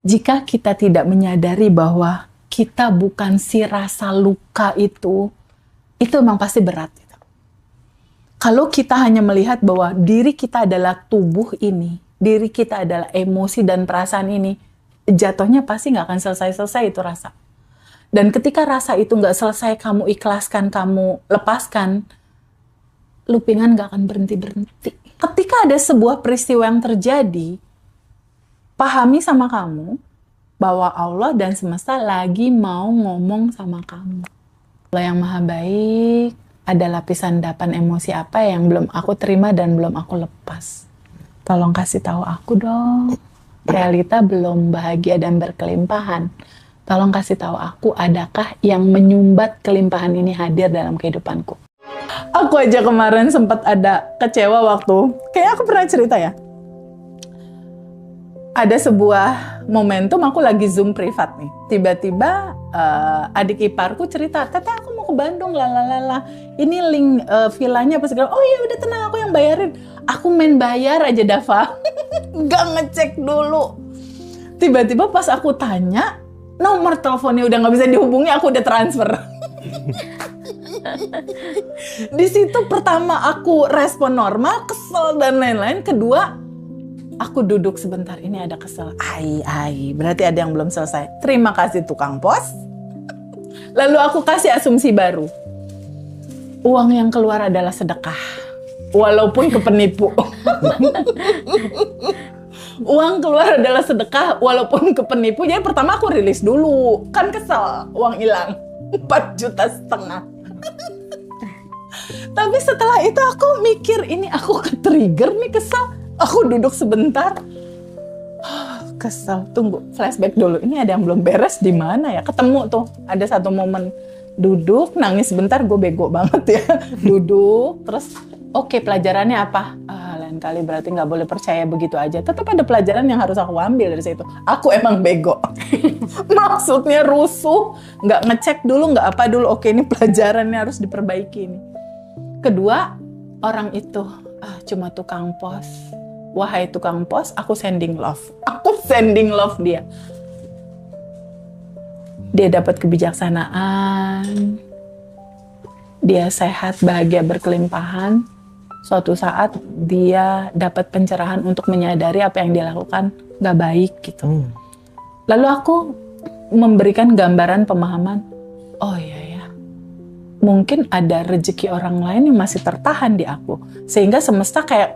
Jika kita tidak menyadari bahwa kita bukan si rasa luka itu memang pasti berat. Gitu. Kalau kita hanya melihat bahwa diri kita adalah tubuh ini, diri kita adalah emosi dan perasaan ini, jatuhnya pasti nggak akan selesai-selesai itu rasa. Dan ketika rasa itu nggak selesai, kamu ikhlaskan, kamu lepaskan, loopingan nggak akan berhenti-berhenti. Ketika ada sebuah peristiwa yang terjadi, pahami sama kamu bahwa Allah dan semesta lagi mau ngomong sama kamu. Allah yang maha baik, ada lapisan endapan emosi apa yang belum aku terima dan belum aku lepas. Tolong kasih tahu aku dong. Realita belum bahagia dan berkelimpahan. Tolong kasih tahu aku, adakah yang menyumbat kelimpahan ini hadir dalam kehidupanku. Aku aja kemarin sempat ada kecewa waktu, kayak aku pernah cerita ya. Ada sebuah momentum aku lagi Zoom privat nih. Tiba-tiba adik iparku cerita, "Tete aku mau ke Bandung, lalalala. Ini link villanya apa segala." "Oh iya udah tenang, aku yang bayarin." Aku main bayar aja Dava. Nggak ngecek dulu. Tiba-tiba pas aku tanya, nomor teleponnya udah nggak bisa dihubungi, aku udah transfer. Di situ pertama aku respon normal, kesel dan lain-lain. Kedua, aku duduk sebentar, ini ada kesel. Berarti ada yang belum selesai. Terima kasih tukang pos. Lalu aku kasih asumsi baru. Uang yang keluar adalah sedekah, walaupun ke penipu. Uang keluar adalah sedekah walaupun ke penipu. Jadi pertama aku rilis dulu. Kan kesel, uang hilang 4,5 juta. Tapi setelah itu aku mikir, ini aku ke-trigger nih, kesel. Aku duduk sebentar. Kesel, tunggu, flashback dulu. Ini ada yang belum beres di mana ya? Ketemu tuh, ada satu momen duduk, nangis sebentar, gue bego banget ya. Duduk, terus oke, pelajarannya apa? Lain kali berarti nggak boleh percaya begitu aja. Tetap ada pelajaran yang harus aku ambil dari situ. Aku emang bego. Maksudnya rusuh, nggak ngecek dulu, nggak apa dulu. Oke, ini pelajarannya harus diperbaiki nih. Kedua, orang itu cuma tukang pos. Wahai tukang pos, aku sending love. Aku sending love dia. Dia dapat kebijaksanaan. Dia sehat, bahagia, berkelimpahan. Suatu saat dia dapat pencerahan untuk menyadari apa yang dia lakukan gak baik gitu. Lalu aku memberikan gambaran pemahaman, oh iya ya, mungkin ada rezeki orang lain yang masih tertahan di aku. Sehingga semesta kayak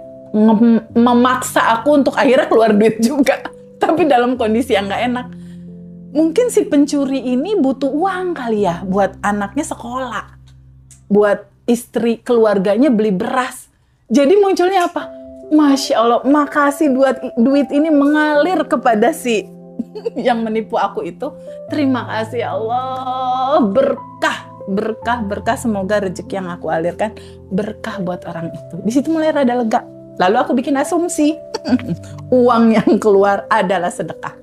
memaksa aku untuk akhirnya keluar duit juga. Tapi dalam kondisi yang gak enak. Mungkin si pencuri ini butuh uang kali ya buat anaknya sekolah. Buat istri keluarganya beli beras. Jadi munculnya apa? Masya Allah, makasih duit ini mengalir kepada si yang menipu aku itu. Terima kasih ya Allah, berkah. Semoga rezeki yang aku alirkan berkah buat orang itu. Di situ mulai rada lega. Lalu aku bikin asumsi, uang yang keluar adalah sedekah.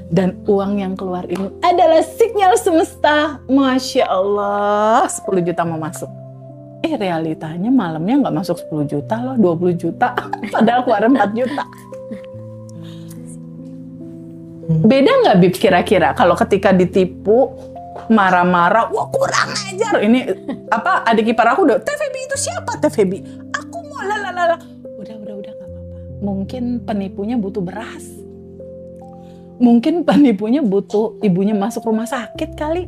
Dan uang yang keluar ini adalah sinyal semesta. Masya Allah, 10 juta mau masuk. Realitanya malamnya nggak masuk 10 juta loh, 20 juta. Padahal keluar 4 juta. Beda nggak Bib kira-kira kalau ketika ditipu, marah-marah, wah kurang ajar. Ini apa, adik ipar aku udah, Teh Febi itu siapa Teh Febi? Aku mau lalalala. Udah nggak apa-apa. Mungkin penipunya butuh beras. Mungkin penipunya butuh ibunya masuk rumah sakit kali.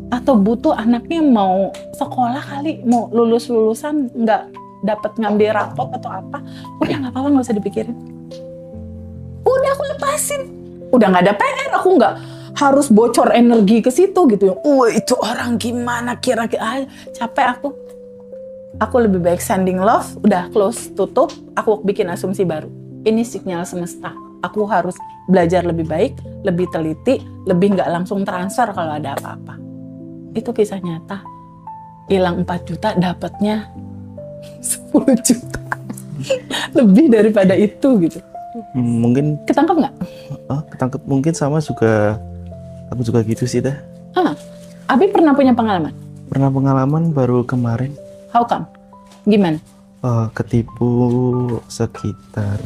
Atau butuh anaknya mau sekolah kali, mau lulusan nggak dapat ngambil rapot atau apa. Udah nggak apa-apa, nggak usah dipikirin. Udah aku lepasin. Udah nggak ada PR, aku nggak harus bocor energi ke situ gitu. Itu orang gimana kira-kira, capek aku. Aku lebih baik sending love, udah close, tutup, aku bikin asumsi baru. Ini sinyal semesta. Aku harus belajar lebih baik, lebih teliti, lebih nggak langsung transfer kalau ada apa-apa. Itu kisah nyata. Hilang 4 juta, dapatnya 10 juta. Lebih daripada itu gitu. Mungkin ketangkep nggak? Ketangkep mungkin sama juga. Aku juga gitu sih dah. Abi pernah punya pengalaman? Pernah pengalaman baru kemarin. How come? Gimana? Ketipu sekitar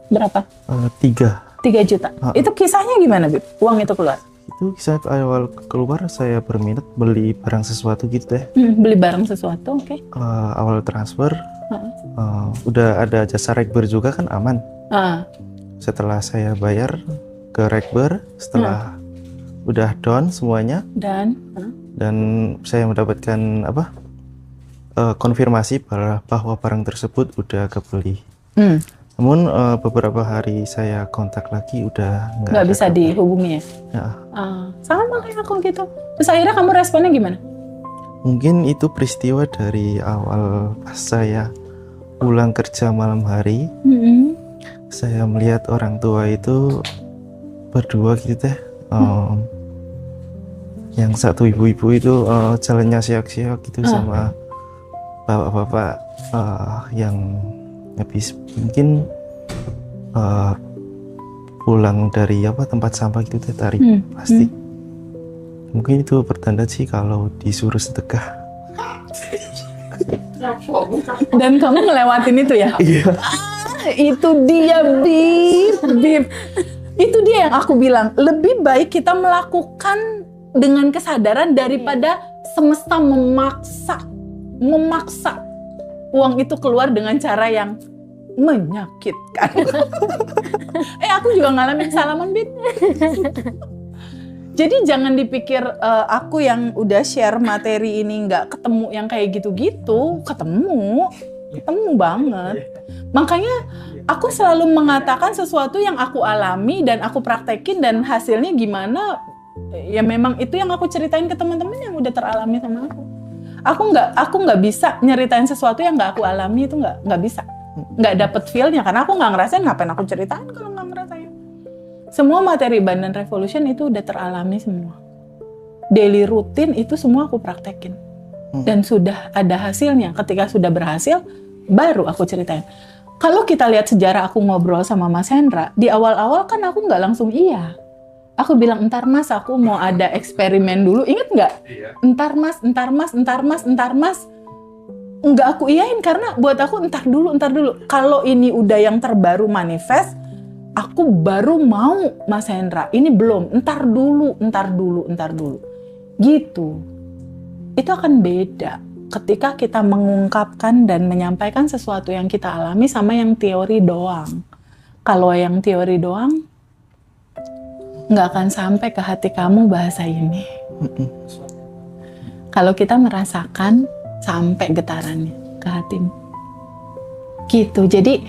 berapa? 3. 3 juta. Itu kisahnya gimana, Bib? Uang itu keluar? Itu kisah awal keluar saya berminat beli barang sesuatu gitu deh. Beli barang sesuatu, oke. Awal transfer udah ada jasa Rekber juga kan aman. Setelah saya bayar ke Rekber, setelah udah down semuanya dan saya mendapatkan konfirmasi bahwa barang tersebut udah kebeli. Namun beberapa hari saya kontak lagi udah nggak bisa dihubungi ya? Sama kayak aku gitu. Terus akhirnya kamu responnya gimana? Mungkin itu peristiwa dari awal pas saya pulang kerja malam hari. Saya melihat orang tua itu berdua gitu teh. Yang satu ibu-ibu itu jalannya siak-siak gitu sama bapak-bapak yang habis mungkin pulang dari tempat sampah gitu teh, tarik plastik. Mungkin itu pertanda sih kalau disuruh sedekah. Dan kamu ngelewatin itu ya? Iya. Itu dia, Bib. Itu dia yang aku bilang, lebih baik kita melakukan dengan kesadaran daripada semesta memaksa uang itu keluar dengan cara yang menyakitkan. Aku juga ngalamin salaman, Bib. Jadi jangan dipikir aku yang udah share materi ini nggak ketemu yang kayak gitu-gitu. Ketemu banget. Makanya aku selalu mengatakan sesuatu yang aku alami dan aku praktekin dan hasilnya gimana, ya memang itu yang aku ceritain ke teman-teman yang udah teralami sama aku. Aku nggak bisa nyeritain sesuatu yang nggak aku alami, itu nggak bisa. Nggak dapet feel-nya karena aku nggak ngerasain, ngapain aku ceritain kalau nggak ngerasain. Semua materi Bandan Revolution itu udah teralami semua. Daily rutin itu semua aku praktekin. Dan sudah ada hasilnya. Ketika sudah berhasil, baru aku ceritain. Kalau kita lihat sejarah aku ngobrol sama Mas Hendra, di awal-awal kan aku nggak langsung iya. Aku bilang, entar Mas, aku mau ada eksperimen dulu. Ingat nggak? Iya. Entar Mas. Nggak aku iyain karena buat aku entar dulu. Kalau ini udah yang terbaru manifest, aku baru mau Mas Hendra. Ini belum, entar dulu. Gitu. Itu akan beda ketika kita mengungkapkan dan menyampaikan sesuatu yang kita alami sama yang teori doang. Kalau yang teori doang, nggak akan sampai ke hati kamu bahasa ini. Kalau kita merasakan, sampai getarannya ke hatimu. Gitu. Jadi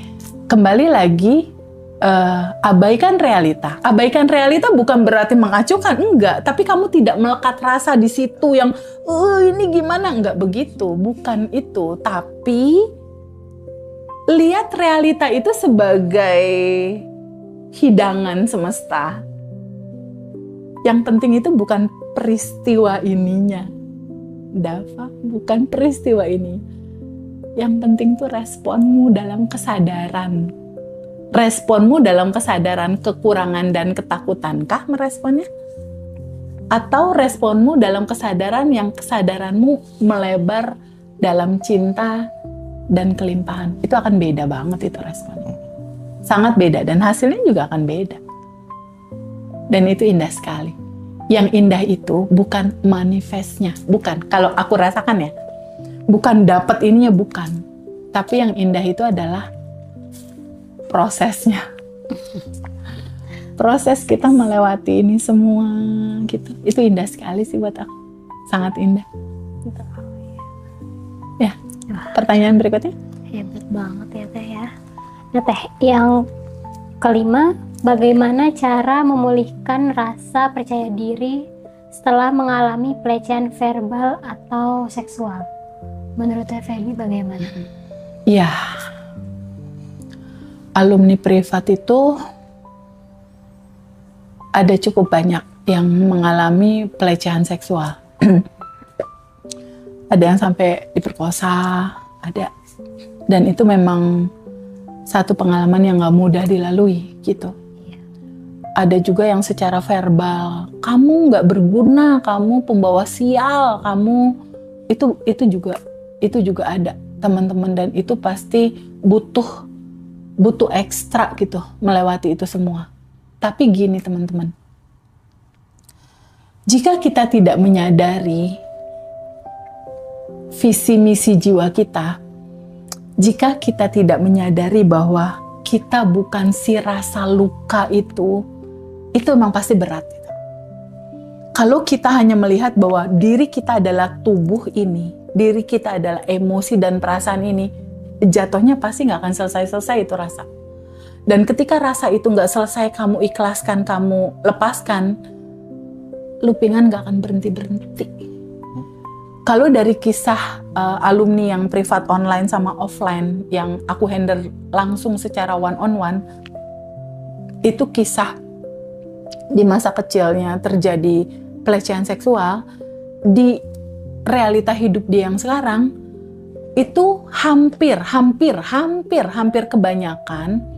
kembali lagi, abaikan realita. Abaikan realita bukan berarti mengacuhkan, enggak. Tapi kamu tidak melekat rasa di situ yang, ini gimana? Enggak begitu, bukan itu. Tapi lihat realita itu sebagai hidangan semesta. Yang penting itu bukan peristiwa ininya, Dava, bukan peristiwa ini. Yang penting tuh responmu dalam kesadaran. Responmu dalam kesadaran kekurangan dan ketakutankah meresponnya? Atau responmu dalam kesadaran yang kesadaranmu melebar dalam cinta dan kelimpahan? Itu akan beda banget itu responnya. Sangat beda dan hasilnya juga akan beda. Dan itu indah sekali. Yang indah itu bukan manifestnya, bukan. Kalau aku rasakan ya, bukan dapat ininya, bukan. Tapi yang indah itu adalah prosesnya. Proses kita melewati ini semua gitu. Itu indah sekali sih buat aku. Sangat indah. Ya, pertanyaan berikutnya? Hebat banget ya Teh ya. Nah Teh, yang kelima, bagaimana cara memulihkan rasa percaya diri setelah mengalami pelecehan verbal atau seksual? Menurut Teh Feby bagaimana? Ya, alumni privat itu ada cukup banyak yang mengalami pelecehan seksual. Ada yang sampai diperkosa, ada. Dan itu memang satu pengalaman yang gak mudah dilalui gitu. Ada juga yang secara verbal, kamu nggak berguna, kamu pembawa sial, kamu itu juga ada teman-teman, dan itu pasti butuh ekstra gitu melewati itu semua. Tapi gini teman-teman, jika kita tidak menyadari visi misi jiwa kita, jika kita tidak menyadari bahwa kita bukan si rasa luka itu memang pasti berat. Kalau kita hanya melihat bahwa diri kita adalah tubuh ini, diri kita adalah emosi dan perasaan ini, jatuhnya pasti nggak akan selesai-selesai itu rasa. Dan ketika rasa itu nggak selesai, kamu ikhlaskan, kamu lepaskan, loopingan nggak akan berhenti-berhenti. Kalau dari kisah alumni yang privat online sama offline, yang aku handle langsung secara one-on-one, itu kisah di masa kecilnya terjadi pelecehan seksual, di realita hidup dia yang sekarang, itu hampir kebanyakan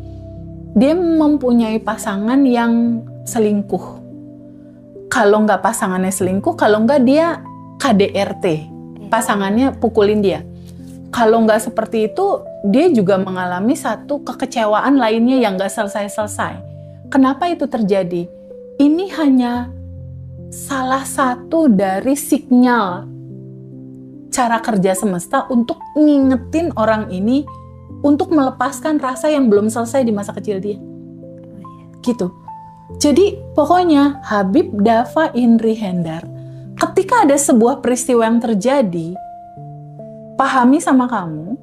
dia mempunyai pasangan yang selingkuh. Kalau nggak pasangannya selingkuh, kalau nggak dia KDRT, pasangannya pukulin dia. Kalau nggak seperti itu, dia juga mengalami satu kekecewaan lainnya yang nggak selesai-selesai. Kenapa itu terjadi? Ini hanya salah satu dari sinyal cara kerja semesta untuk ngingetin orang ini untuk melepaskan rasa yang belum selesai di masa kecil dia. Gitu. Jadi pokoknya Habib Dava Indri Hendar, ketika ada sebuah peristiwa yang terjadi, pahami sama kamu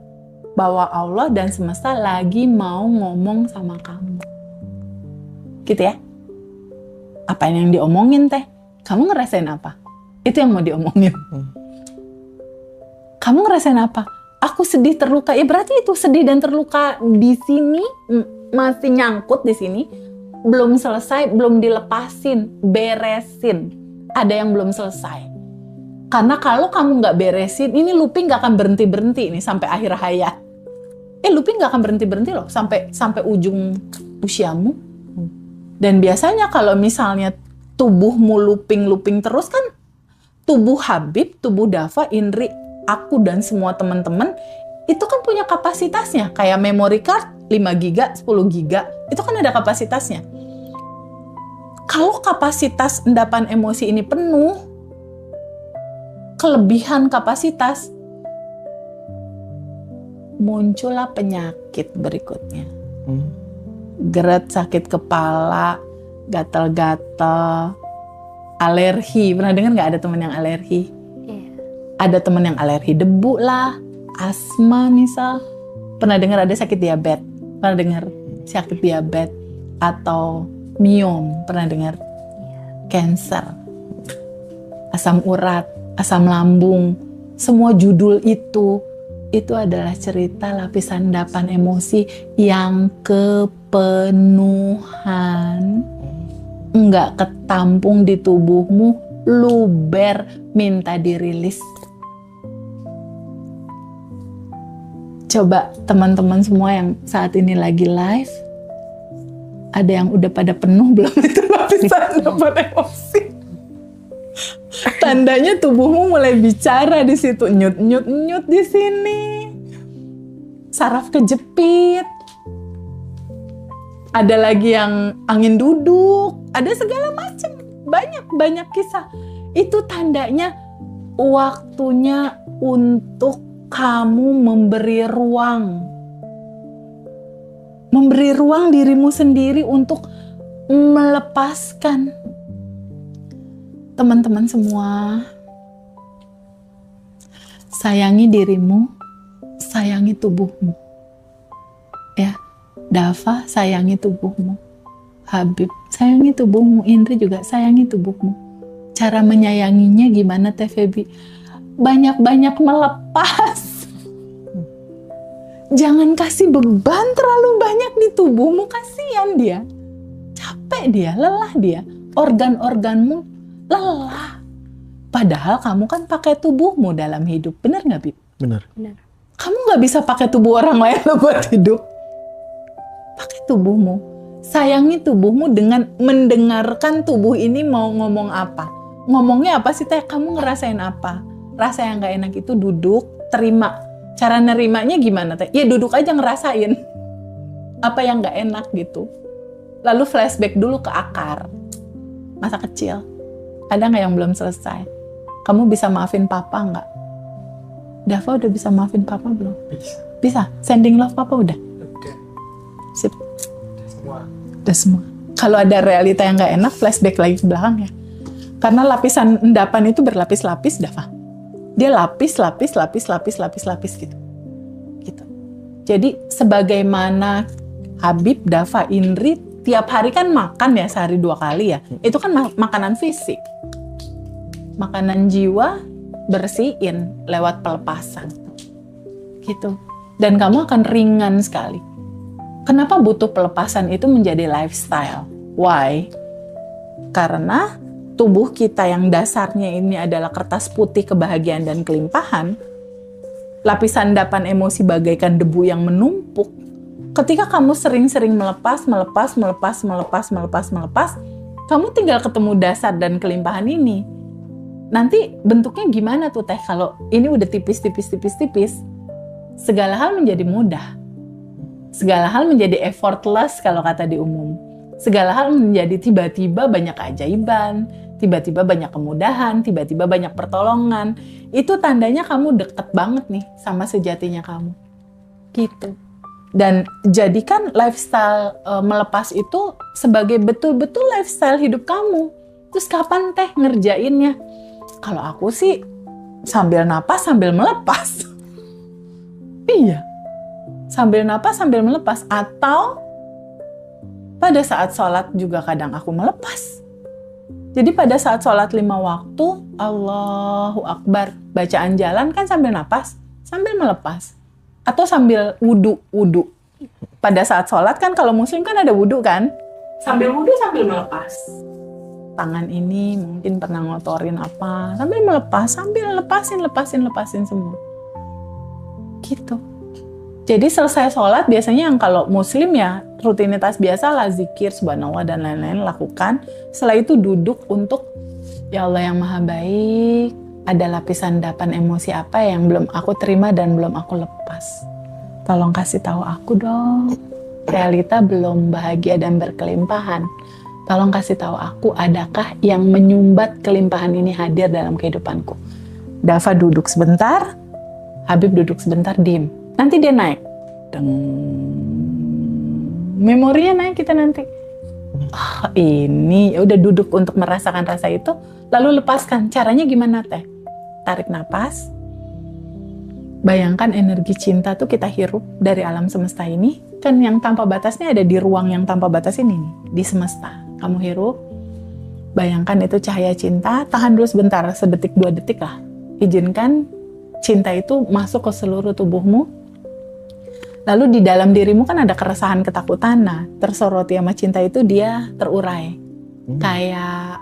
bahwa Allah dan semesta lagi mau ngomong sama kamu. Gitu ya. Apa yang diomongin teh? Kamu ngerasain apa? Itu yang mau diomongin. Kamu ngerasain apa? Aku sedih, terluka. Ya berarti itu sedih dan terluka di sini masih nyangkut di sini, belum selesai, belum dilepasin, beresin. Ada yang belum selesai. Karena kalau kamu nggak beresin, ini looping nggak akan berhenti nih sampai akhir hayat. Looping nggak akan berhenti loh sampai ujung usiamu. Dan biasanya kalau misalnya tubuhmu looping terus kan, tubuh Habib, tubuh Dava, Indri, aku dan semua teman-teman itu kan punya kapasitasnya. Kayak memory card 5 GB, 10 GB, itu kan ada kapasitasnya. Kalau kapasitas endapan emosi ini penuh, kelebihan kapasitas, muncullah penyakit berikutnya. Gerd, sakit kepala, gatal-gatal, alergi. Pernah dengar nggak ada teman yang alergi? Ada teman yang alergi debu lah, asma misal. Pernah dengar ada sakit diabetes? Pernah dengar sakit diabetes atau miom? Pernah dengar? Cancer, asam urat, asam lambung. Semua judul itu adalah cerita lapisan endapan emosi yang kepenuhan, nggak ketampung di tubuhmu, luber, minta dirilis. Coba teman-teman semua yang saat ini lagi live, ada yang udah pada penuh belum itu lapisan endapan emosi? Tandanya tubuhmu mulai bicara di situ, nyut di sini, saraf kejepit, ada lagi yang angin duduk, ada segala macam, banyak kisah. Itu tandanya waktunya untuk kamu memberi ruang dirimu sendiri untuk melepaskan. Teman-teman semua, sayangi dirimu, sayangi tubuhmu. Ya, Dava sayangi tubuhmu. Habib sayangi tubuhmu, Indri juga sayangi tubuhmu. Cara menyayanginya gimana Teh Febi? Banyak-banyak melepas. Jangan kasih beban terlalu banyak di tubuhmu, kasihan dia. Capek dia, lelah dia. Organ-organmu lelah. Padahal kamu kan pakai tubuhmu dalam hidup. Benar nggak, Bib? Benar. Kamu nggak bisa pakai tubuh orang lain buat hidup. Pakai tubuhmu. Sayangi tubuhmu dengan mendengarkan tubuh ini mau ngomong apa. Ngomongnya apa sih, Teh? Kamu ngerasain apa? Rasa yang nggak enak itu duduk, terima. Cara nerimanya gimana, Teh? Ya duduk aja ngerasain apa yang nggak enak gitu. Lalu flashback dulu ke akar. Masa kecil. Ada nggak yang belum selesai? Kamu bisa maafin papa nggak? Dava udah bisa maafin papa belum? Bisa. Bisa? Sending love papa udah? Udah. Sip. Semua. Udah semua. Kalau ada realita yang nggak enak, flashback lagi ke belakang ya. Karena lapisan endapan itu berlapis-lapis, Dava. Dia lapis gitu. Gitu. Jadi sebagaimana Habib, Dava, Indri tiap hari kan makan ya sehari 2 kali ya. Itu kan makanan fisik. Makanan jiwa bersihin lewat pelepasan. Gitu. Dan kamu akan ringan sekali. Kenapa butuh pelepasan itu menjadi lifestyle? Why? Karena tubuh kita yang dasarnya ini adalah kertas putih kebahagiaan dan kelimpahan, lapisan endapan emosi bagaikan debu yang menumpuk. Ketika kamu sering-sering melepas, kamu tinggal ketemu dasar dan kelimpahan ini. Nanti bentuknya gimana tuh teh kalau ini udah tipis. Segala hal menjadi mudah. Segala hal menjadi effortless kalau kata di umum. Segala hal menjadi tiba-tiba banyak keajaiban, tiba-tiba banyak kemudahan, tiba-tiba banyak pertolongan. Itu tandanya kamu deket banget nih sama sejatinya kamu. Gitu. Dan jadikan lifestyle melepas itu sebagai betul-betul lifestyle hidup kamu. Terus kapan teh ngerjainnya? Kalau aku sih sambil napas sambil melepas. Iya. Sambil napas sambil melepas. Atau pada saat sholat juga kadang aku melepas. Jadi pada saat sholat 5 waktu, Allahu Akbar. Bacaan jalan kan sambil napas, sambil melepas. Atau sambil wudu. Pada saat sholat kan kalau muslim kan ada wudu kan? Sambil wudu sambil melepas. Tangan ini mungkin pernah ngotorin apa, sambil melepas, sambil lepasin semua. Gitu. Jadi selesai sholat biasanya yang kalau muslim ya rutinitas biasa lah zikir, subhanallah dan lain-lain lakukan. Setelah itu duduk untuk ya Allah yang maha baik, ada lapisan endapan emosi apa yang belum aku terima dan belum aku lepas. Tolong kasih tahu aku dong. Realita belum bahagia dan berkelimpahan. Tolong kasih tahu aku adakah yang menyumbat kelimpahan ini hadir dalam kehidupanku. Dava duduk sebentar, Habib duduk sebentar, diem. Nanti dia naik. Memorinya naik kita nanti. Oh, ini udah duduk untuk merasakan rasa itu, lalu lepaskan. Caranya gimana teh? Tarik napas. Bayangkan energi cinta tuh kita hirup dari alam semesta ini. Kan yang tanpa batasnya ada di ruang yang tanpa batas ini nih, di semesta. Kamu hirup. Bayangkan itu cahaya cinta. Tahan dulu sebentar, sedetik 2 detik lah. Izinkan cinta itu masuk ke seluruh tubuhmu. Lalu di dalam dirimu kan ada keresahan, ketakutan. Nah, tersoroti sama cinta itu dia terurai. Kayak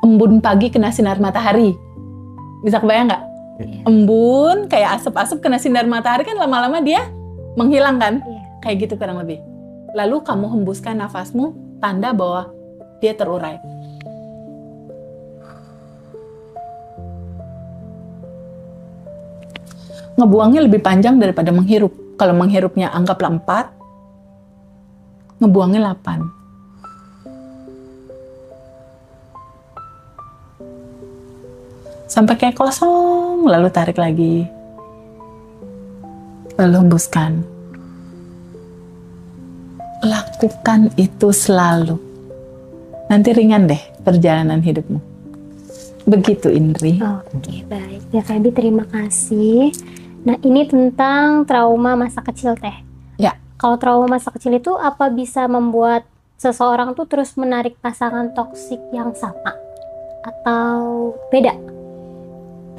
embun pagi kena sinar matahari. Bisa kebayang nggak? Embun, kayak asap-asap kena sinar matahari kan lama-lama dia menghilang kan? Kayak gitu kurang lebih. Lalu kamu hembuskan nafasmu, tanda bahwa dia terurai. Ngebuangnya lebih panjang daripada menghirup. Kalau menghirupnya anggaplah 4, ngebuangnya 8. Sampai kayak kosong, lalu tarik lagi. Lalu hembuskan. Lakukan itu selalu. Nanti ringan deh perjalanan hidupmu. Begitu Indri. Oke, baik. Ya Febi, terima kasih. Nah, ini tentang trauma masa kecil teh. Ya. Kalau trauma masa kecil itu apa bisa membuat seseorang tuh terus menarik pasangan toksik yang sama? Atau beda?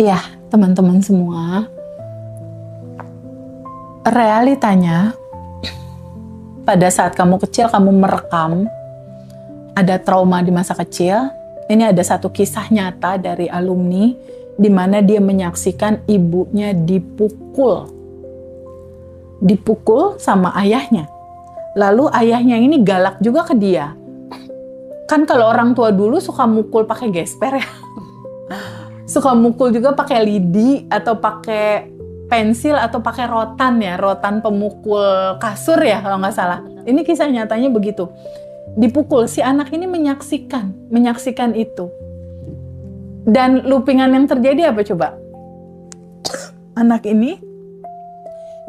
Iya, teman-teman semua. Realitanya, pada saat kamu kecil, kamu merekam ada trauma di masa kecil. Ini ada satu kisah nyata dari alumni di mana dia menyaksikan ibunya dipukul sama ayahnya. Lalu ayahnya ini galak juga ke dia. Kan kalau orang tua dulu suka mukul pakai gesper ya. Suka mukul juga pakai lidi atau pakai pensil atau pakai rotan ya, rotan pemukul kasur ya kalau nggak salah. Ini kisah nyatanya begitu. dipukul. Si anak ini menyaksikan itu. Dan loopingan yang terjadi apa coba? Anak ini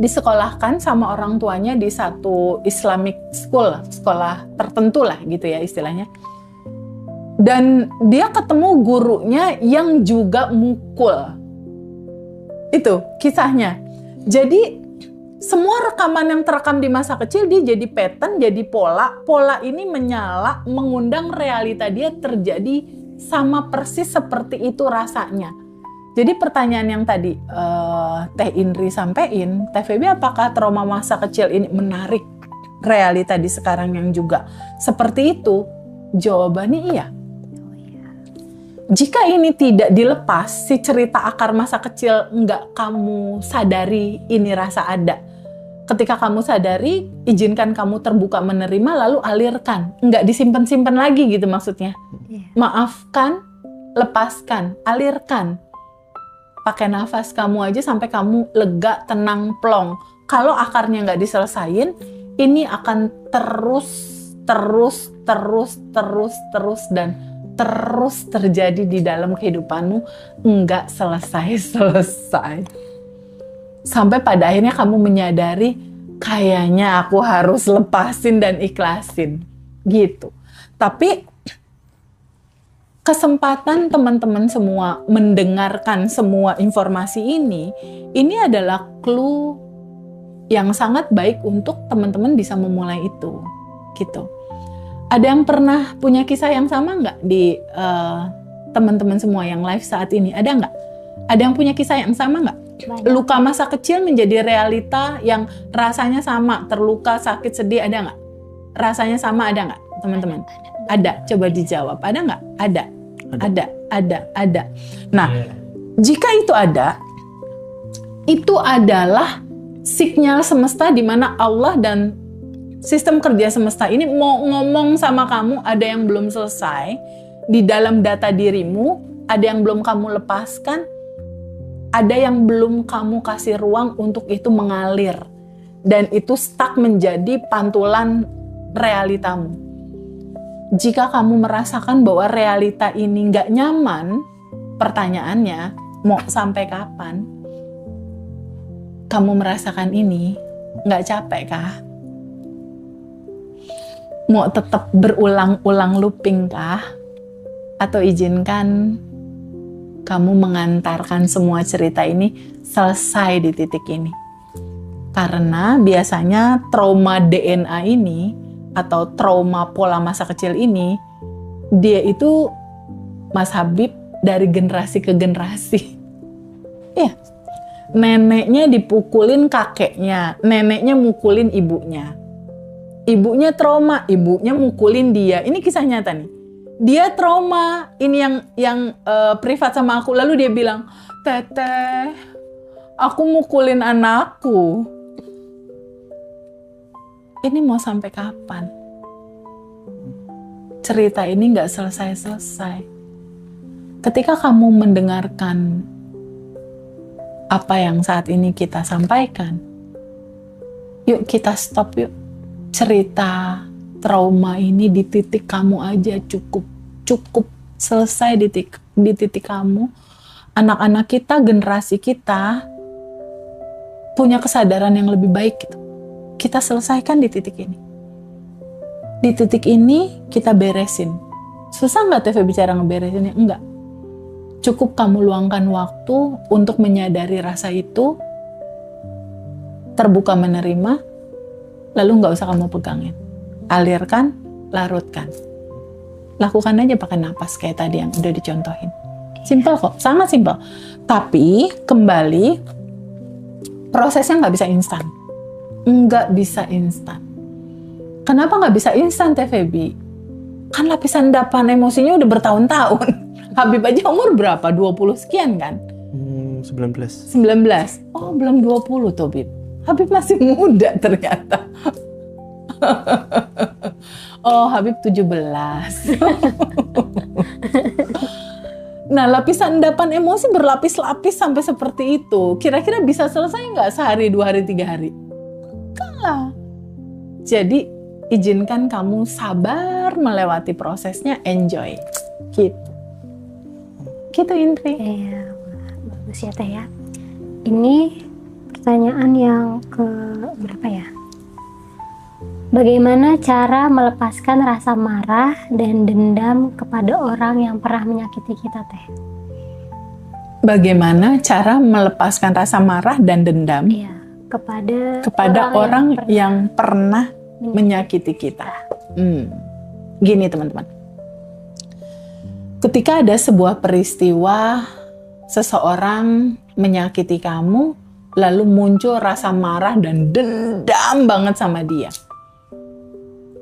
disekolahkan sama orang tuanya di satu Islamic school, sekolah tertentu lah gitu ya istilahnya. Dan dia ketemu gurunya yang juga mukul. Itu kisahnya. Jadi semua rekaman yang terekam di masa kecil dia jadi pattern, jadi pola. Pola ini menyala, mengundang realita dia terjadi sama persis seperti itu rasanya. Jadi pertanyaan yang tadi Teh Indri sampein, Teh Feby, apakah trauma masa kecil ini menarik realita di sekarang yang juga seperti itu? Jawabannya iya. Jika ini tidak dilepas, si cerita akar masa kecil nggak kamu sadari ini rasa ada. Ketika kamu sadari, izinkan kamu terbuka menerima, lalu alirkan. Nggak disimpan-simpan lagi gitu maksudnya. Maafkan, lepaskan, alirkan. Pakai nafas kamu aja sampai kamu lega, tenang, plong. Kalau akarnya nggak diselesain, ini akan terus dan terus terjadi di dalam kehidupanmu, nggak selesai. Sampai pada akhirnya kamu menyadari, kayaknya aku harus lepasin dan ikhlasin. Gitu. Tapi kesempatan teman-teman semua mendengarkan semua informasi ini adalah clue yang sangat baik untuk teman-teman bisa memulai itu. Gitu. Ada yang pernah punya kisah yang sama nggak di teman-teman semua yang live saat ini? Ada nggak? Ada yang punya kisah yang sama nggak? Banyak. Luka masa kecil menjadi realita yang rasanya sama, terluka, sakit, sedih, ada nggak? Rasanya sama, ada nggak, teman-teman? Ada. Coba dijawab. Ada nggak? Ada. Nah, jika itu ada, itu adalah sinyal semesta di mana Allah dan sistem kerja semesta ini mau ngomong sama kamu, ada yang belum selesai di dalam data dirimu, ada yang belum kamu lepaskan, ada yang belum kamu kasih ruang untuk itu mengalir. Dan itu stuck menjadi pantulan realitamu. Jika kamu merasakan bahwa realita ini nggak nyaman, pertanyaannya, mau sampai kapan kamu merasakan ini? Nggak capek kah? Mau tetap berulang-ulang looping kah? Atau izinkan kamu mengantarkan semua cerita ini selesai di titik ini? Karena biasanya trauma DNA ini atau trauma pola masa kecil ini, dia itu, Mas Habib, dari generasi ke generasi. Iya. Neneknya dipukulin kakeknya, neneknya mukulin ibunya. Ibunya trauma, ibunya mukulin dia. Ini kisah nyata nih. Dia trauma, ini yang privat sama aku. Lalu dia bilang, "Teteh, aku mukulin anakku." Ini mau sampai kapan? Cerita ini nggak selesai-selesai. Ketika kamu mendengarkan apa yang saat ini kita sampaikan, yuk kita stop yuk. Cerita trauma ini di titik kamu aja cukup selesai di titik kamu. Anak-anak kita, generasi kita punya kesadaran yang lebih baik gitu. Kita selesaikan di titik ini. Di titik ini kita beresin. Susah nggak TV bicara ngeberesinnya? Enggak. Cukup kamu luangkan waktu untuk menyadari rasa itu, terbuka menerima, lalu nggak usah kamu pegangin. Alirkan, larutkan. Lakukan aja pakai napas kayak tadi yang udah dicontohin. Simpel kok, sangat simpel. Tapi kembali, prosesnya nggak bisa instan. Nggak bisa instan. Kenapa nggak bisa instan, Teh Feby? Kan lapisan endapan emosinya udah bertahun-tahun. Habib aja umur berapa? 20 sekian kan? 19. Oh, belum 20 tuh, Habib. Habib masih muda ternyata. Oh, Habib 17. Nah, lapisan endapan emosi berlapis-lapis sampai seperti itu. Kira-kira bisa selesai nggak sehari, 2 hari, 3 hari? Enggak lah. Jadi, izinkan kamu sabar melewati prosesnya, enjoy. Gitu Indri. Iya, bagus ya Teh ya. Ini pertanyaan yang ke berapa ya? Bagaimana cara melepaskan rasa marah dan dendam kepada orang yang pernah menyakiti kita Teh? Bagaimana cara melepaskan rasa marah dan dendam kepada orang yang pernah menyakiti kita? Gini teman-teman. Ketika ada sebuah peristiwa, seseorang menyakiti kamu, lalu muncul rasa marah dan dendam banget sama dia.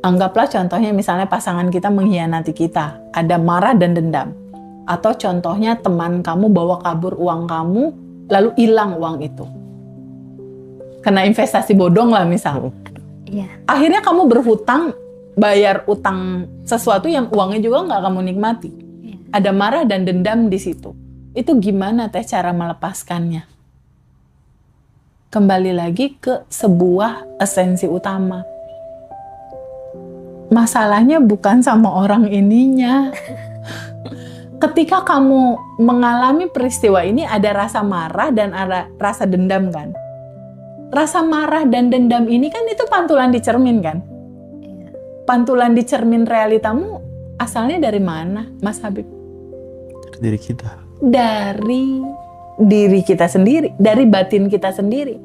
Anggaplah contohnya misalnya pasangan kita mengkhianati kita, ada marah dan dendam. Atau contohnya teman kamu bawa kabur uang kamu, lalu hilang uang itu. Kena investasi bodong lah misal. Akhirnya kamu berhutang, bayar utang sesuatu yang uangnya juga nggak kamu nikmati. Ada marah dan dendam di situ. Itu gimana Teh cara melepaskannya? Kembali lagi ke sebuah esensi utama. Masalahnya bukan sama orang ininya. Ketika kamu mengalami peristiwa ini ada rasa marah dan ada rasa dendam kan? Rasa marah dan dendam ini kan itu pantulan di cermin kan? Pantulan di cermin realitamu asalnya dari mana, Mas Habib? Dari diri kita. Dari diri kita sendiri, dari batin kita sendiri.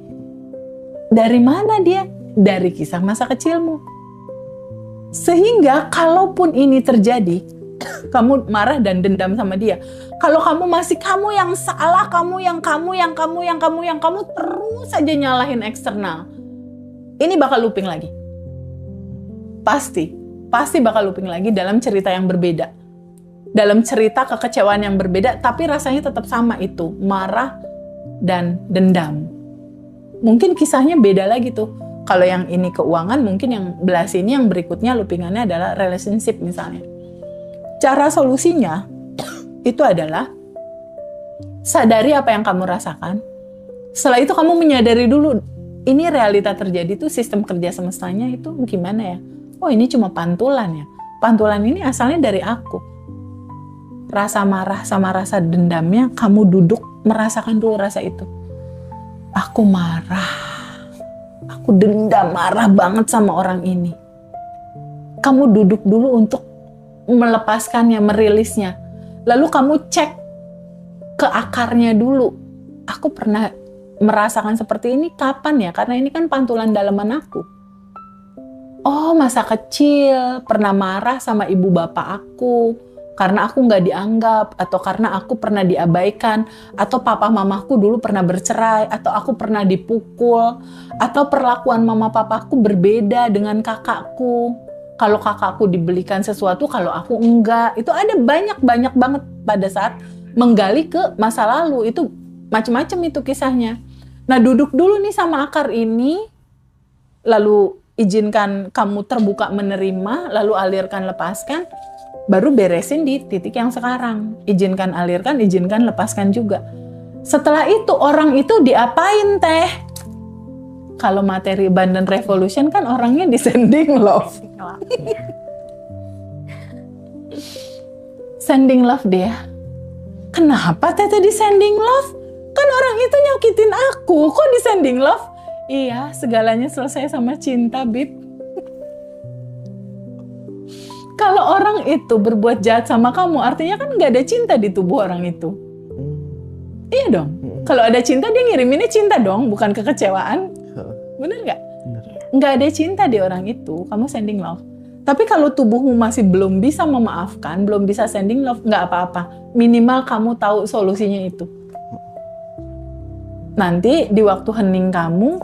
Dari mana dia? Dari kisah masa kecilmu. Sehingga kalaupun ini terjadi, kamu marah dan dendam sama dia. Kalau kamu masih kamu yang salah, kamu terus saja nyalahin eksternal. Ini bakal looping lagi. Pasti bakal looping lagi dalam cerita yang berbeda. Dalam cerita kekecewaan yang berbeda, tapi rasanya tetap sama itu, marah dan dendam. Mungkin kisahnya beda lagi tuh. Kalau yang ini keuangan, mungkin yang belah sini yang berikutnya loopingannya adalah relationship misalnya. Cara solusinya itu adalah sadari apa yang kamu rasakan. Setelah itu kamu menyadari dulu, ini realita terjadi tuh sistem kerja semestanya itu gimana ya? Oh ini cuma pantulan ya. Pantulan ini asalnya dari aku. Rasa marah sama rasa dendamnya kamu duduk merasakan dulu rasa itu. Aku marah. Aku dendam, marah banget sama orang ini. Kamu duduk dulu untuk melepaskannya, merilisnya. Lalu kamu cek ke akarnya dulu. Aku pernah merasakan seperti ini kapan ya? Karena ini kan pantulan dalaman aku. Oh, masa kecil pernah marah sama ibu bapak aku. Karena aku nggak dianggap, atau karena aku pernah diabaikan, atau papa mamaku dulu pernah bercerai, atau aku pernah dipukul, atau perlakuan mama papaku berbeda dengan kakakku. Kalau kakakku dibelikan sesuatu, kalau aku enggak. Itu ada banyak banget pada saat menggali ke masa lalu. Itu macam-macam itu kisahnya. Nah, duduk dulu nih sama akar ini, lalu izinkan kamu terbuka menerima, lalu alirkan, lepaskan. Baru beresin di titik yang sekarang. Izinkan alirkan, izinkan lepaskan juga. Setelah itu orang itu diapain Teh? Kalau materi Abundant Revolution kan orangnya di sending love. Sending love dia. Kenapa Teh di sending love? Kan orang itu nyakitin aku, kok di sending love? Iya, segalanya selesai sama cinta, Bib. Kalau orang itu berbuat jahat sama kamu, artinya kan nggak ada cinta di tubuh orang itu. Iya dong. Kalau ada cinta, dia ngiriminnya cinta dong, bukan kekecewaan. Bener nggak? Nggak ada cinta di orang itu, kamu sending love. Tapi kalau tubuhmu masih belum bisa memaafkan, belum bisa sending love, nggak apa-apa. Minimal kamu tahu solusinya itu. Nanti di waktu hening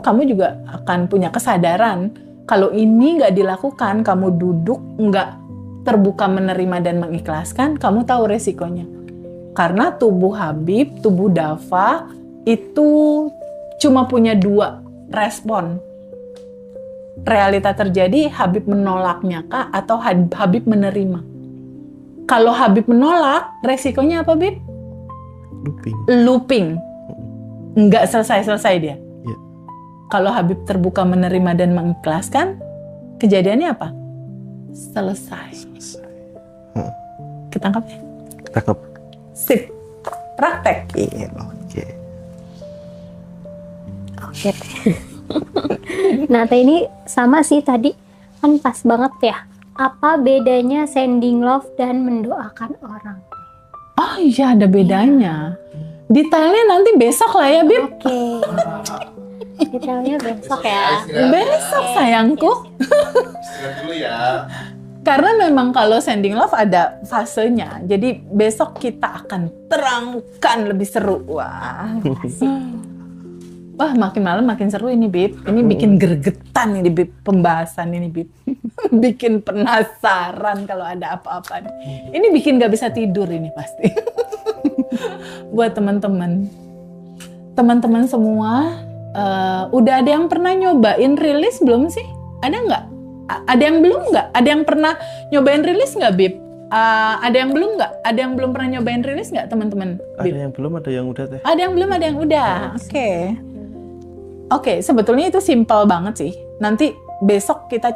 kamu juga akan punya kesadaran. Kalau ini nggak dilakukan, kamu duduk nggak terbuka menerima dan mengikhlaskan, kamu tahu resikonya. Karena tubuh Habib, tubuh Dava itu cuma punya 2 respon. Realita terjadi, Habib menolaknya kah atau Habib menerima? Kalau Habib menolak, resikonya apa, Bib? Looping. Nggak selesai-selesai dia. Yeah. Kalau Habib terbuka menerima dan mengikhlaskan, Kejadiannya apa? Selesai. Ketangkap ya? Ketangkap. Sip. Praktek. Iya, oke. Oke. Nah, Teh, ini sama sih tadi kan pas banget ya. Apa bedanya sending love dan mendoakan orang? Oh iya, ada bedanya. Detailnya nanti besok lah ya, Bib. Oke. Detailnya besok ya. Besok sayangku. Istirahat dulu ya. Karena memang kalau sending love ada fasenya. Jadi besok kita akan terangkan lebih seru. Wah. Wah, makin malam makin seru ini, Bib. Ini bikin gregetan ini, Bib. Pembahasan ini, Bib. Bikin penasaran kalau ada apa-apa. Ini bikin gak bisa tidur ini pasti. Buat teman-teman. Teman-teman semua, udah ada yang pernah nyobain rilis belum sih? Ada nggak? Ada yang belum nggak? Ada yang pernah nyobain rilis nggak, Bib? Ada yang belum nggak? Ada yang belum pernah nyobain rilis nggak, teman-teman? Ada yang belum, ada yang udah, Teh. Ada yang belum, ada yang udah. Oke, sebetulnya itu simpel banget sih. Nanti besok kita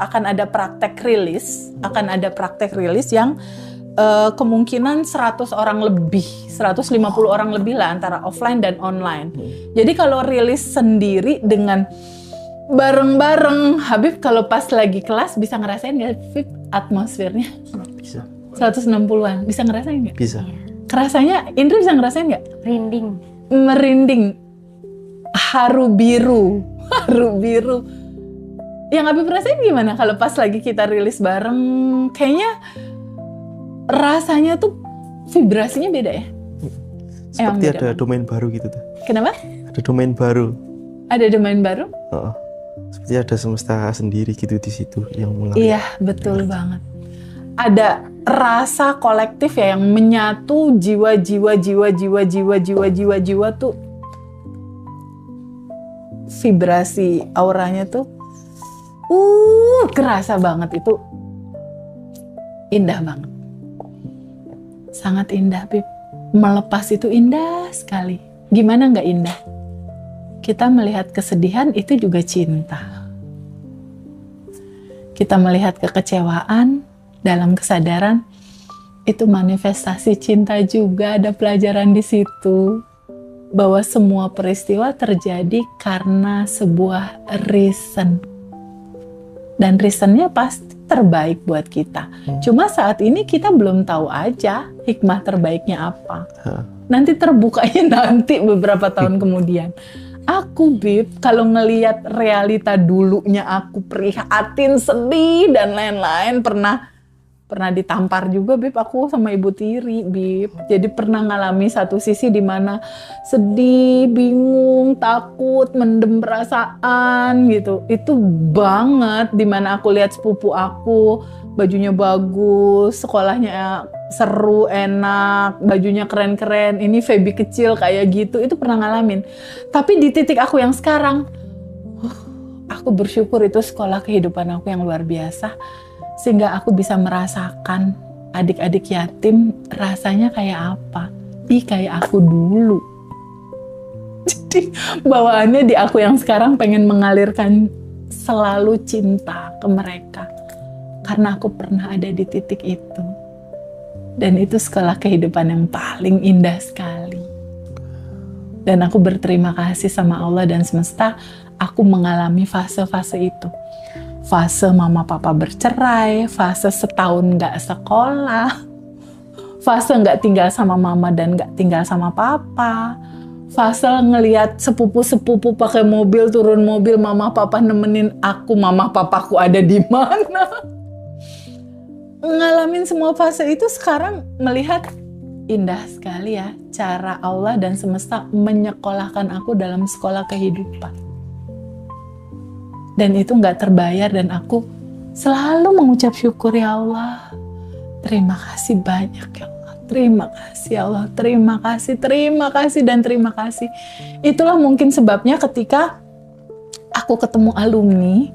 akan ada praktek rilis, yang kemungkinan 100 orang lebih, 150 orang lebih lah antara offline dan online. Jadi kalau rilis sendiri dengan bareng-bareng, Habib kalau pas lagi kelas bisa ngerasain nggak, Habib, atmosfernya? Bisa. 160-an, bisa ngerasain nggak? Bisa. Kerasanya, Indri bisa ngerasain nggak? Merinding. Haru biru. Yang Habib rasain gimana kalau pas lagi kita rilis bareng? Kayaknya rasanya tuh vibrasinya beda ya? Seperti beda, ada domain baru gitu, Teh. Kenapa? Ada domain baru. Ada domain baru? Seperti ada semesta sendiri gitu di situ yang mulai. Iya, betul banget. Ada rasa kolektif ya yang menyatu jiwa tuh, vibrasi auranya tuh kerasa banget, itu indah banget. Sangat indah, Bib. Melepas itu indah sekali. Gimana nggak indah? Kita melihat kesedihan itu juga cinta. Kita melihat kekecewaan dalam kesadaran itu manifestasi cinta juga. Ada pelajaran di situ bahwa semua peristiwa terjadi karena sebuah reason. Dan reasonnya pasti terbaik buat kita. Cuma saat ini kita belum tahu aja hikmah terbaiknya apa. Nanti terbukanya nanti beberapa tahun kemudian. Aku, Bib, kalau ngelihat realita dulunya aku prihatin, sedih, dan lain-lain, pernah ditampar juga, Bib, aku sama ibu tiri, Bib. Jadi pernah ngalami satu sisi di mana sedih, bingung, takut, mendem perasaan gitu. Itu banget di mana aku lihat sepupu aku, bajunya bagus, sekolahnya seru, enak, bajunya keren-keren. Ini Feby kecil kayak gitu, itu pernah ngalamin. Tapi di titik aku yang sekarang, aku bersyukur itu sekolah kehidupan aku yang luar biasa. Sehingga aku bisa merasakan adik-adik yatim rasanya kayak apa. Kayak aku dulu. Jadi bawaannya di aku yang sekarang pengen mengalirkan selalu cinta ke mereka. Karena aku pernah ada di titik itu. Dan itu sekolah kehidupan yang paling indah sekali. Dan aku berterima kasih sama Allah dan semesta, aku mengalami fase-fase itu. Fase mama papa bercerai, fase setahun gak sekolah, fase gak tinggal sama mama dan gak tinggal sama papa, fase ngelihat sepupu-sepupu pakai mobil, turun mobil, mama papa nemenin aku, mama papaku ada di mana. Ngalamin semua fase itu, sekarang melihat indah sekali ya cara Allah dan semesta menyekolahkan aku dalam sekolah kehidupan. Dan itu nggak terbayar dan aku selalu mengucap syukur, ya Allah. Terima kasih banyak ya Allah. Terima kasih ya Allah. Terima kasih dan terima kasih. Itulah mungkin sebabnya ketika aku ketemu alumni,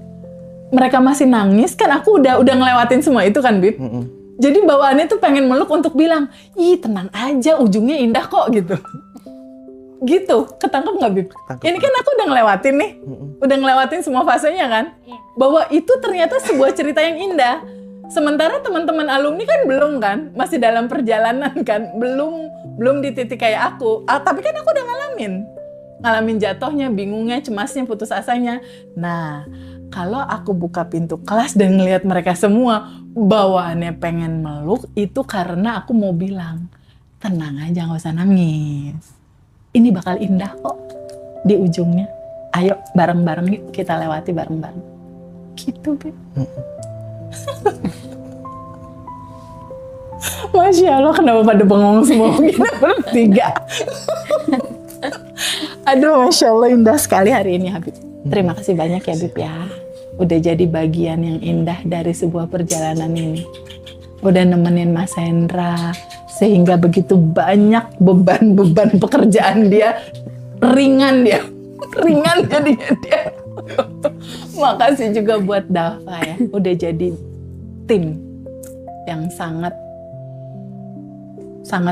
mereka masih nangis, kan aku udah ngelewatin semua itu kan, Bib. Jadi bawaannya tuh pengen meluk untuk bilang, ih tenang aja, ujungnya indah kok gitu. Gitu, ketangkep nggak Bib? Ketangkep. Ini kan aku udah ngelewatin nih, udah ngelewatin semua fasenya kan? Bahwa itu ternyata sebuah cerita yang indah. Sementara teman-teman alumni kan belum kan, masih dalam perjalanan kan, belum di titik kayak aku. Tapi kan aku udah ngalamin jatuhnya, bingungnya, cemasnya, putus asanya. Nah, kalau aku buka pintu kelas dan ngelihat mereka semua bawaannya pengen meluk, itu karena aku mau bilang, tenang aja, nggak usah nangis. Ini bakal indah kok di ujungnya. Ayo bareng-bareng yuk kita lewati bareng-bareng. Gitu, Beb. Masya Allah, kenapa pada bengong semua kita bertiga? Aduh, Masya Allah, indah sekali hari ini, Habib. Terima kasih banyak ya, Bib ya. Udah jadi bagian yang indah dari sebuah perjalanan ini. Udah nemenin Mas Hendra, sehingga begitu banyak beban-beban pekerjaan dia, ringan jadinya dia. Makasih juga buat Dava ya, udah jadi tim yang sangat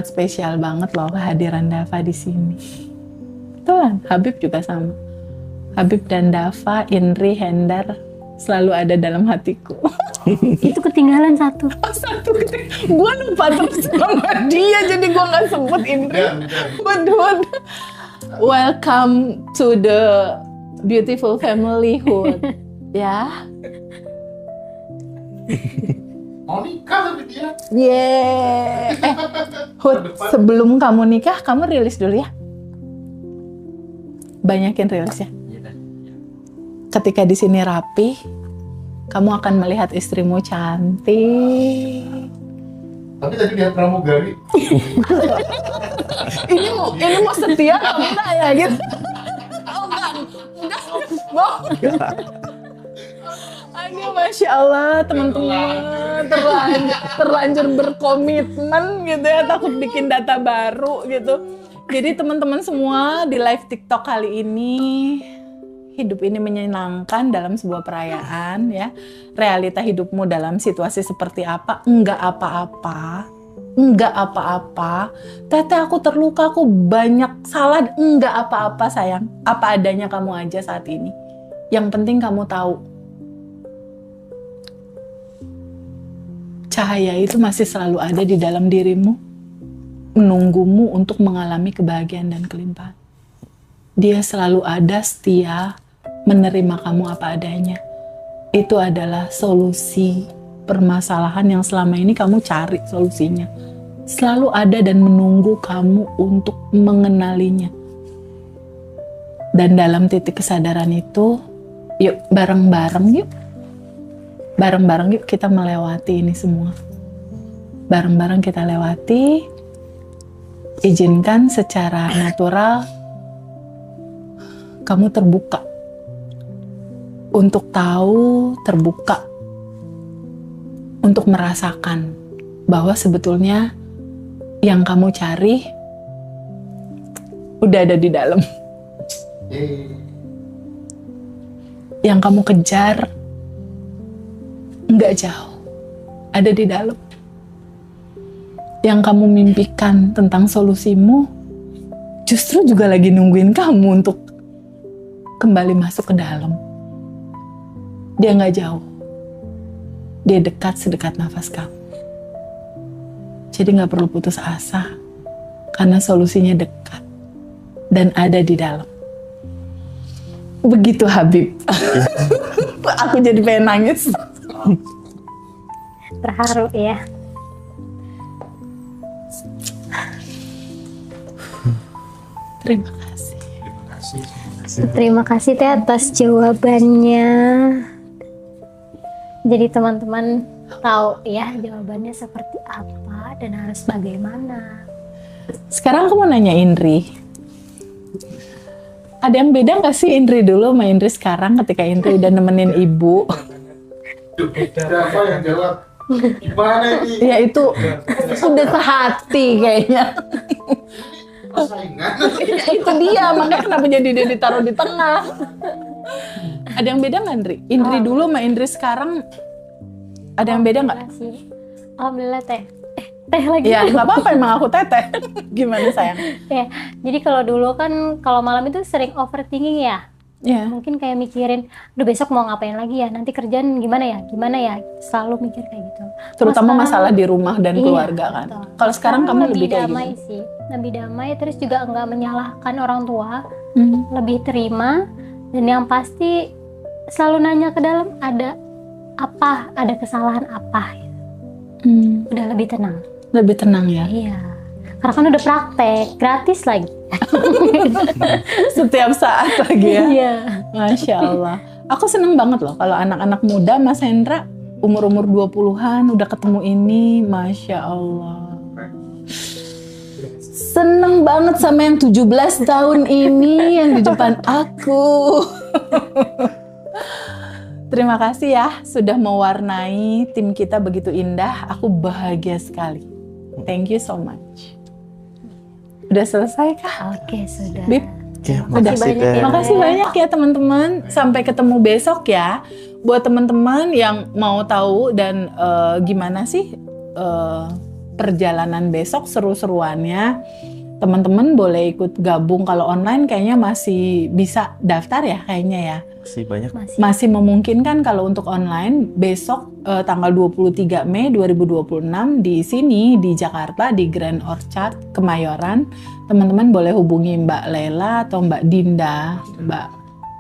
spesial banget loh kehadiran Dava di sini. Betul kan? Habib juga sama. Habib dan Dava, Indri, Hendar selalu ada dalam hatiku. Itu ketinggalan satu. Gue lupa terus sama dia, jadi gue nggak sebut Indri. But welcome to the beautiful familyhood, ya. Mau nikah tapi dia. Hud, sebelum kamu nikah, kamu rilis dulu ya. Banyakin rilis ya. Ketika di sini rapi, kamu akan melihat istrimu cantik. Tapi tadi lihat pramugari. ini mau setia nggak enggak ya gitu? Oh enggak. Aduh, Masya Allah, teman-teman terlanjur berkomitmen gitu ya, takut bikin data baru gitu. Jadi teman-teman semua di live TikTok kali ini, hidup ini menyenangkan dalam sebuah perayaan ya. Realita hidupmu dalam situasi seperti apa? Enggak apa-apa. Teteh, aku terluka, aku banyak salah. Enggak apa-apa sayang. Apa adanya kamu aja saat ini. Yang penting kamu tahu, cahaya itu masih selalu ada di dalam dirimu, menunggumu untuk mengalami kebahagiaan dan kelimpahan. Dia selalu ada, setia, menerima kamu apa adanya. Itu adalah solusi permasalahan yang selama ini kamu cari solusinya. Selalu ada dan menunggu kamu untuk mengenalinya. Dan dalam titik kesadaran itu, yuk bareng-bareng yuk kita melewati ini semua. Bareng-bareng kita lewati. Izinkan secara natural kamu terbuka untuk tahu, terbuka untuk merasakan bahwa sebetulnya yang kamu cari udah ada di dalam. Yang kamu kejar nggak jauh, ada di dalam. Yang kamu mimpikan tentang solusimu justru juga lagi nungguin kamu untuk kembali masuk ke dalam. Dia nggak jauh, dia dekat sedekat nafas kamu. Jadi nggak perlu putus asa, karena solusinya dekat dan ada di dalam. Begitu Habib. Aku jadi pengen nangis. Terharu ya. Terima kasih. Terima kasih Teh atas jawabannya. Jadi teman-teman tahu ya jawabannya seperti apa dan harus bagaimana. Sekarang aku mau nanya Indri. Ada yang beda nggak sih Indri dulu sama Indri sekarang ketika Indri udah nemenin ibu? Siapa yang jawab? Gimana ini? Ya itu udah sehati kayaknya. Persaingan. Ya, itu dia, makanya kenapa jadi dia ditaruh di tengah. Ada yang beda nggak Indri? Indri dulu sama Indri sekarang ada yang beda nggak? Alhamdulillah Teh. teh lagi. Ya nggak apa-apa, emang aku teteh. Gimana sayang? Ya, jadi kalau dulu kan kalau malam itu sering overthinking ya. Ya. Mungkin kayak mikirin, aduh besok mau ngapain lagi ya, nanti kerjaan gimana ya, selalu mikir kayak gitu. Terutama Kalau masalah di rumah dan iya, keluarga kan. betul. Kalau sekarang kamu lebih kayak damai gitu. sih, lebih damai, terus juga nggak menyalahkan orang tua, Hmm. lebih terima, dan yang pasti selalu nanya ke dalam ada apa, ada kesalahan apa, Hmm. udah lebih tenang. Lebih tenang ya. Iya, karena kan udah praktek, gratis lagi. Setiap saat lagi ya. Iya. Masya Allah. Aku seneng banget loh kalau anak-anak muda, Mas Hendra, umur-umur 20-an udah ketemu ini. Masya Allah. Seneng banget sama yang 17 tahun ini yang di depan aku. Terima kasih ya sudah mewarnai tim kita begitu indah. Aku bahagia sekali. Thank you so much. Udah selesai kah? Oke, sudah. Bib? Oke, Udah. makasih banyak Teh. ya. Makasih banyak ya teman-teman. Sampai ketemu besok ya. Buat teman-teman yang mau tahu dan gimana sih perjalanan besok seru-seruannya, teman-teman boleh ikut gabung. Kalau online kayaknya masih bisa daftar ya kayaknya ya. Masih banyak. Masih memungkinkan kalau untuk online besok tanggal 23 Mei 2026 di sini di Jakarta di Grand Orchard Kemayoran. Teman-teman boleh hubungi Mbak Lela atau Mbak Dinda, Mbak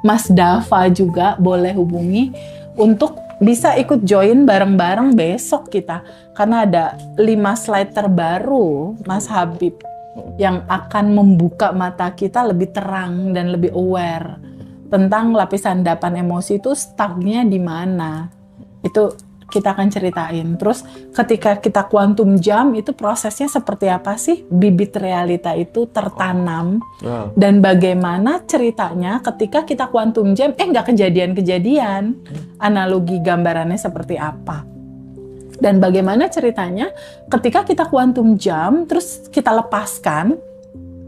Mas Dava juga boleh hubungi untuk bisa ikut join bareng-bareng besok kita. Karena ada 5 slide terbaru Mas Habib yang akan membuka mata kita lebih terang dan lebih aware tentang lapisan 8 emosi itu stucknya di mana. Itu kita akan ceritain. Terus ketika kita quantum jump itu prosesnya seperti apa sih? Bibit realita itu tertanam. Wow. Dan bagaimana ceritanya ketika kita quantum jump, nggak kejadian-kejadian. Analogi gambarannya seperti apa. Dan bagaimana ceritanya ketika kita quantum jump, terus kita lepaskan,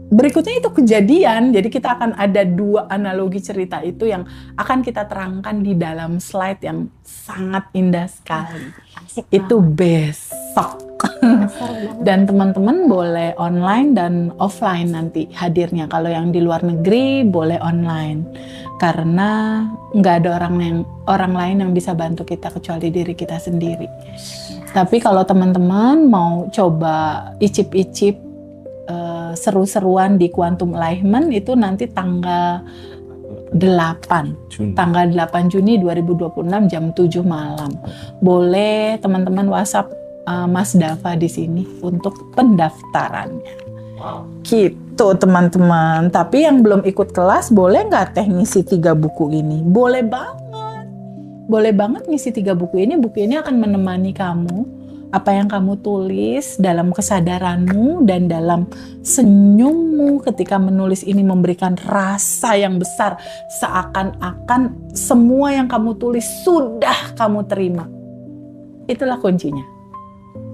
berikutnya itu kejadian. Jadi kita akan ada 2 analogi cerita itu yang akan kita terangkan di dalam slide yang sangat indah sekali. Asik Itu banget. besok. Seru banget. Dan teman-teman boleh online dan offline nanti hadirnya. Kalau yang di luar negeri boleh online. Karena nggak ada orang lain yang bisa bantu kita kecuali diri kita sendiri. Tapi kalau teman-teman mau coba icip-icip seru-seruan di Quantum Alignment itu nanti tanggal 8 Juni. tanggal 8 Juni 2026 jam 7 malam. Boleh teman-teman WhatsApp Mas Dava di sini untuk pendaftarannya. Wow. Gitu teman-teman. Tapi yang belum ikut kelas boleh nggak Teh ngisi 3 buku ini? Boleh banget. Boleh banget ngisi 3 buku ini. Buku ini akan menemani kamu. Apa yang kamu tulis dalam kesadaranmu dan dalam senyummu ketika menulis ini memberikan rasa yang besar. Seakan-akan semua yang kamu tulis sudah kamu terima. Itulah kuncinya.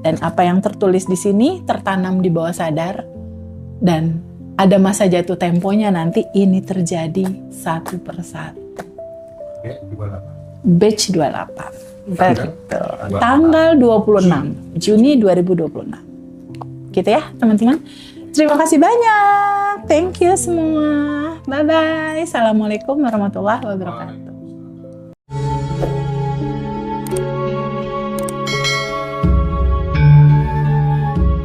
Dan apa yang tertulis di sini tertanam di bawah sadar. Dan ada masa jatuh temponya nanti ini terjadi satu persatu. Oke, gimana? Batch 28. Betul. Tanggal 26 Juni 2026. Gitu ya teman-teman. Terima kasih banyak. Thank you semua. Bye-bye. Assalamualaikum warahmatullahi wabarakatuh.